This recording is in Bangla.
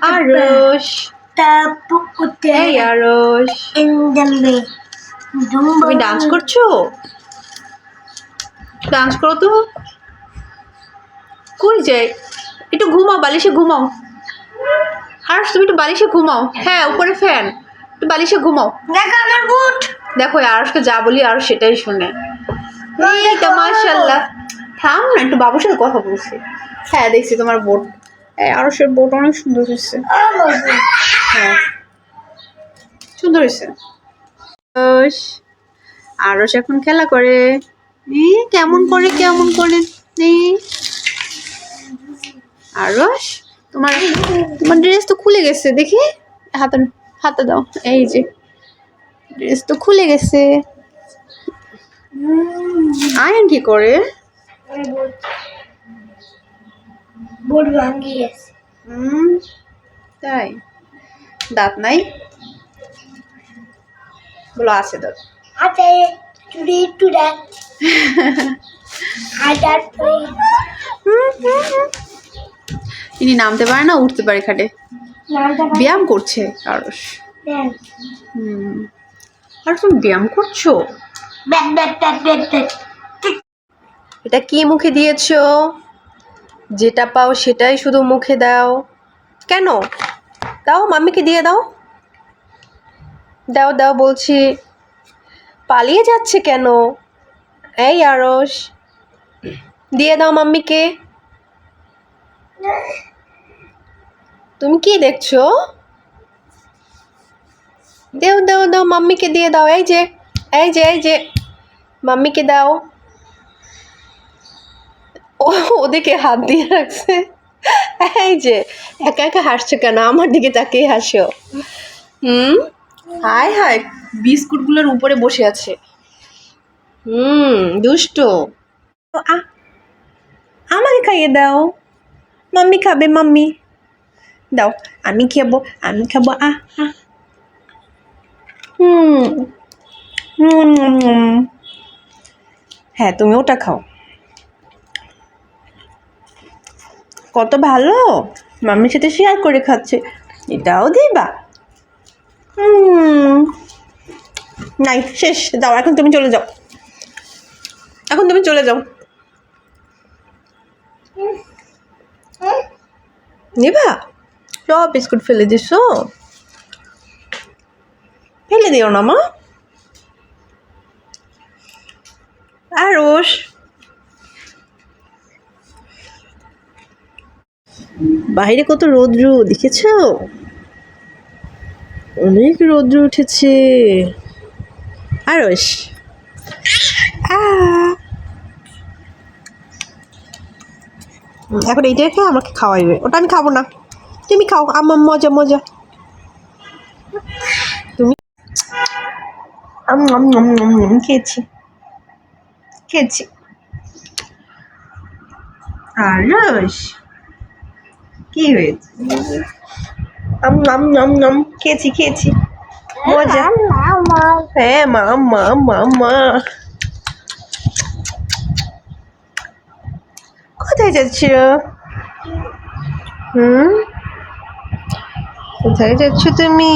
আরশ এই আরশ তুমি ডান্স করছো? ডান্স করো তো। কই যাই? একটু ঘুমাও, বালিশে ঘুমাও। আরশ তুমি একটু বালিশে ঘুমাও। হ্যাঁ, উপরে ফ্যান, একটু বালিশে ঘুমাও। দেখো আমার বুট। দেখো আরশকে যা বলি আরশ সেটাই শুনে। এই তো মাশাআল্লাহ। থাম না, একটু বাবুর সাথে কথা বলছি। হ্যাঁ দেখছি তোমার বোট। আরশের বোট অনেক সুন্দর হয়েছে। হ্যাঁ সুন্দর হয়েছে। আরশ এখন খেলা করে। কেমন করে কেমন করে। আরশ তোমার তোমার ড্রেস তো খুলে গেছে দেখি। হাতে হাতে দাও। এই যে ড্রেস তো খুলে গেছে। আয়ন কি করে? বুট ভাঙি গেছে। তাই দাঁত নাই? বলো আছে দাঁত। হাতে চুড়ি একটু দেখ। হাজার ইনি নামতে পারে না, উঠতে পারে খাটে। ব্যায়াম করছে আরশ। আর তুমি ব্যায়াম করছো? এটা কি মুখে দিয়েছো? যেটা পাও সেটাই শুধু মুখে দাও কেন? দাও মাম্মিকে দিয়ে দাও। দাও দাও বলছি। পালিয়ে যাচ্ছে কেন? এই আরশ দিয়ে দাও মাম্মিকে। তুমি কি দেখছো? দাও দাও দাও মাম্মিকে দিয়ে দাও। এই যে এই যে এই যে মাম্মিকে দাও। ওদিকে হাত দিয়ে রাখছে। এই যে একা একা হাসছো কেন? আমার দিকে তাকিয়ে হাসো। হায় হায়, বিস্কুটগুলোর উপরে বসে আছে। দুষ্ট। আমাকে খাইয়ে দাও। মাম্মি খাবে, মাম্মি দাও। আমি খাবো, আমি খাবো। হ্যাঁ তুমি ওটা খাও। কত ভালো, মাম্মির সাথে শেয়ার করে খাচ্ছে। এটাও দিবা? নাই, শেষ। যাও এখন তুমি চলে যাও। এখন তুমি চলে যাও। নিবা? সব বিস্কুট ফেলে দিছো? ফেলে দিও না মা। আরশ বাইরে কত রৌদ্র দেখেছো? অনেক রৌদ্র উঠেছে। আরশ এখন এইটা খেয়ে আমাকে খাওয়াইবে। ওটা আমি খাবো না, তুমি খাও। আমার মজা মজা। তুমি খেয়েছি খেয়েছি। আরশ কি হয়েছে? খেয়েছি খেয়েছি। মজা। হ্যাঁ মা মা মা মা। কোথায় যাচ্ছ? কোথায় যাচ্ছ তুমি?